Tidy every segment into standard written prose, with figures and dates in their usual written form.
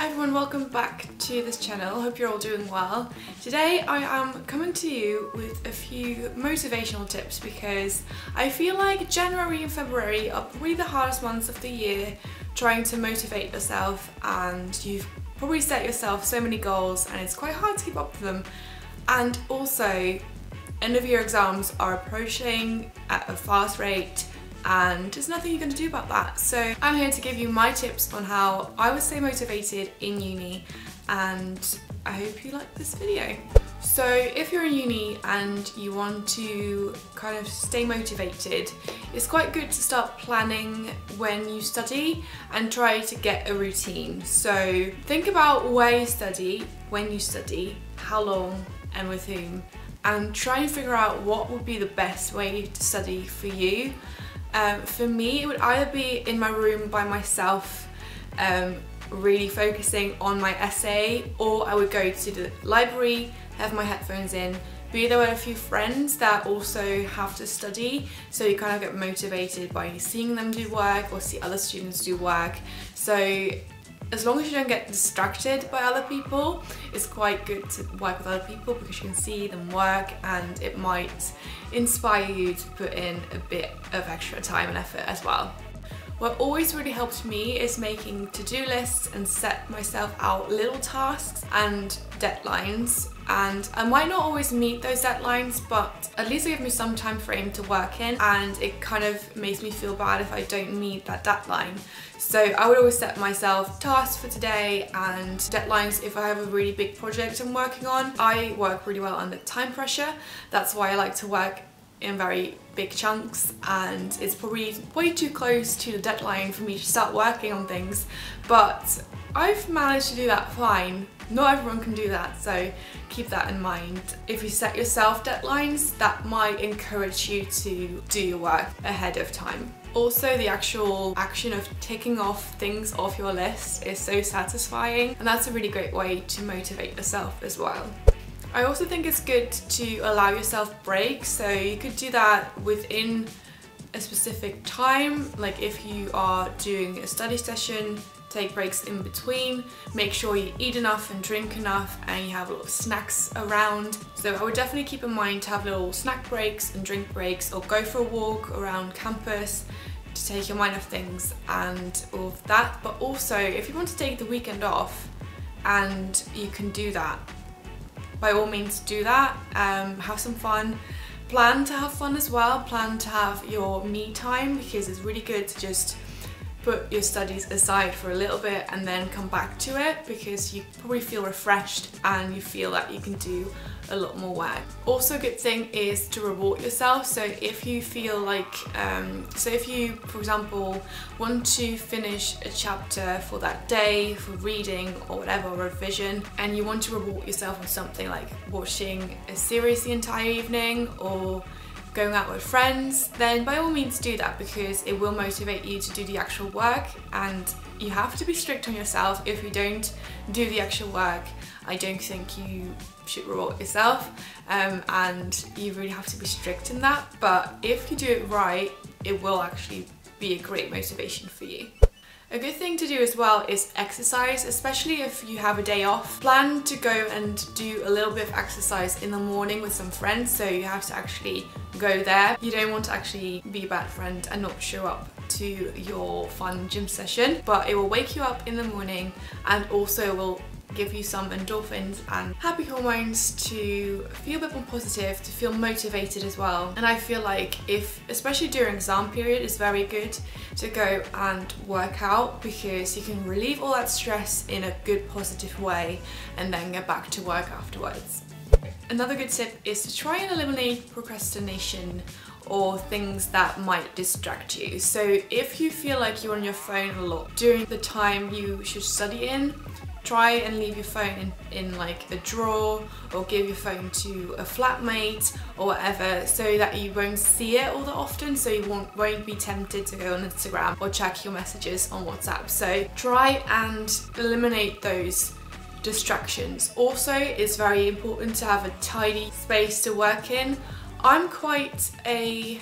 Hi everyone, welcome back to this channel. Hope you're all doing well. Today I am coming to you with a few motivational tips because I feel like January and February are probably the hardest months of the year trying to motivate yourself, and you've probably set yourself so many goals and it's quite hard to keep up with them. And also, end of year exams are approaching at a fast rate and there's nothing you're going to do about that. So I'm here to give you my tips on how I would stay motivated in uni, and I hope you like this video. So if you're in uni and you want to kind of stay motivated, it's quite good to start planning when you study and try to get a routine. So think about where you study, when you study, how long and with whom, and try and figure out what would be the best way to study for you. For me, it would either be in my room by myself, really focusing on my essay, or I would go to the library, have my headphones in, be there with a few friends that also have to study, so you kind of get motivated by seeing them do work or see other students do work. So as long as you don't get distracted by other people, it's quite good to work with other people because you can see them work and it might inspire you to put in a bit of extra time and effort as well. What always really helped me is making to-do lists and set myself out little tasks and deadlines, and I might not always meet those deadlines, but at least they give me some time frame to work in, and it kind of makes me feel bad if I don't meet that deadline. So I would always set myself tasks for today and deadlines if I have a really big project I'm working on. I work really well under time pressure. That's why I like to work in very big chunks, and it's probably way too close to the deadline for me to start working on things, but I've managed to do that fine. Not everyone can do that, so keep that in mind. If you set yourself deadlines, that might encourage you to do your work ahead of time. Also, the actual action of ticking off things off your list is so satisfying, and that's a really great way to motivate yourself as well. I also think it's good to allow yourself breaks, so you could do that within a specific time. Like if you are doing a study session, take breaks in between, make sure you eat enough and drink enough and you have little snacks around. So I would definitely keep in mind to have little snack breaks and drink breaks, or go for a walk around campus to take your mind off things and all of that. But also, if you want to take the weekend off and you can do that, by all means do that. Have some fun, plan to have fun as well, plan to have your me time, because it's really good to just put your studies aside for a little bit and then come back to it, because you probably feel refreshed and you feel that you can do a lot more work. Also, a good thing is to reward yourself. So if you feel like, if you, for example, want to finish a chapter for that day for reading or whatever, or revision, and you want to reward yourself on something like watching a series the entire evening or going out with friends, then by all means do that, because it will motivate you to do the actual work, and you have to be strict on yourself. If you don't do the actual work, I don't think you should reward yourself, and you really have to be strict in that. But if you do it right, it will actually be a great motivation for you. A good thing to do as well is exercise, especially if you have a day off. Plan to go and do a little bit of exercise in the morning with some friends, so you have to actually go there. You don't want to actually be a bad friend and not show up to your fun gym session, but it will wake you up in the morning and also will give you some endorphins and happy hormones to feel a bit more positive, to feel motivated as well. And I feel like especially during exam period, it's very good to go and work out, because you can relieve all that stress in a good positive way and then get back to work afterwards. Another good tip is to try and eliminate procrastination or things that might distract you. So if you feel like you're on your phone a lot during the time you should study in, try and leave your phone in like a drawer, or give your phone to a flatmate or whatever, so that you won't see it all that often, so you won't be tempted to go on Instagram or check your messages on WhatsApp. So try and eliminate those distractions. Also, it's very important to have a tidy space to work in. I'm quite a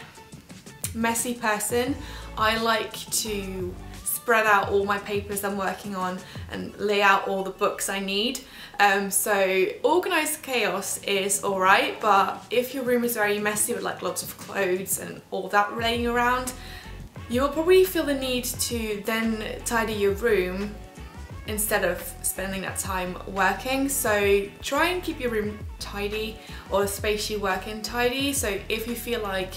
messy person. I like to spread out all my papers I'm working on and lay out all the books I need. So organised chaos is alright, but if your room is very messy with like lots of clothes and all that laying around, you'll probably feel the need to then tidy your room instead of spending that time working. So try and keep your room tidy, or the space you work in tidy. So if you feel like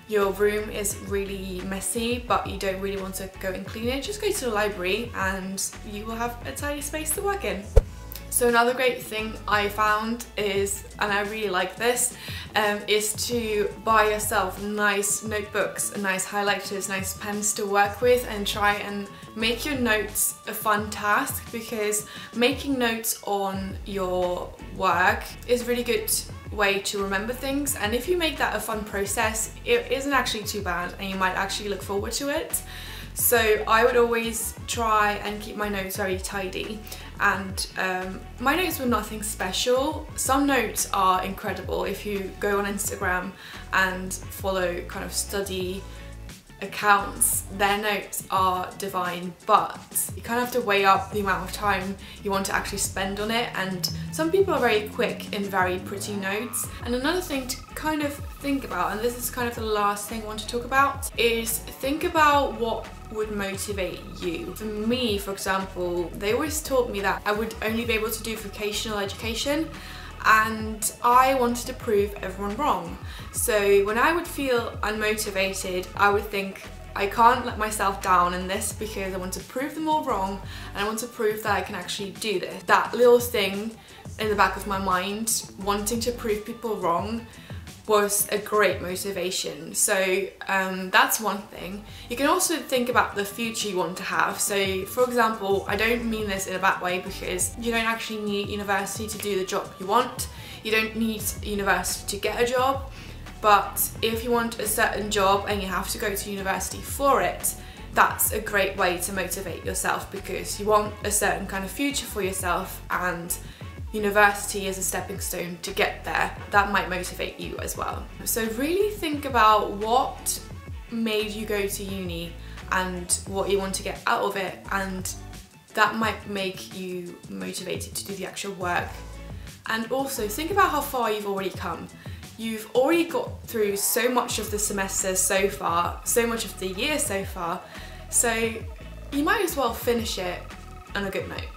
your room is really messy but you don't really want to go and clean it, just go to the library and you will have a tidy space to work in. So another great thing I found is, and I really like this, is to buy yourself nice notebooks, nice highlighters, nice pens to work with, and try and make your notes a fun task, because making notes on your work is a really good way to remember things, and if you make that a fun process, it isn't actually too bad and you might actually look forward to it. So I would always try and keep my notes very tidy, and my notes were nothing special. Some notes are incredible. If you go on Instagram and follow kind of study accounts, their notes are divine, but you kind of have to weigh up the amount of time you want to actually spend on it, and some people are very quick in very pretty notes. And another thing to kind of think about, and this is kind of the last thing I want to talk about, is think about what would motivate you. For me, for example, they always taught me that I would only be able to do vocational education, and I wanted to prove everyone wrong. So when I would feel unmotivated, I would think, I can't let myself down in this because I want to prove them all wrong, and I want to prove that I can actually do this. That little thing in the back of my mind, wanting to prove people wrong, was a great motivation. So that's one thing. You can also think about the future you want to have. So for example, I don't mean this in a bad way, because you don't actually need university to do the job you want. You don't need university to get a job, but if you want a certain job and you have to go to university for it, that's a great way to motivate yourself, because you want a certain kind of future for yourself, and university is a stepping stone to get there. That might motivate you as well. So really think about what made you go to uni and what you want to get out of it, and that might make you motivated to do the actual work. And also think about how far you've already come. You've already got through so much of the semester so far, so much of the year so far, so you might as well finish it on a good note.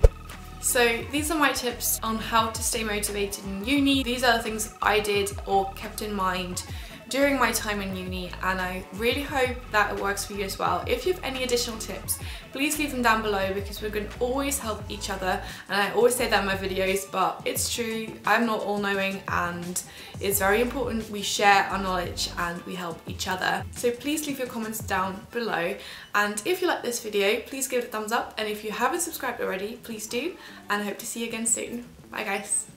So these are my tips on how to stay motivated in uni. These are the things I did or kept in mind during my time in uni, and I really hope that it works for you as well. If you have any additional tips, please leave them down below, because we're going to always help each other. And I always say that in my videos, but it's true. I'm not all-knowing, and it's very important we share our knowledge and we help each other. So please leave your comments down below, and if you like this video, please give it a thumbs up, and if you haven't subscribed already, please do, and I hope to see you again soon. Bye guys.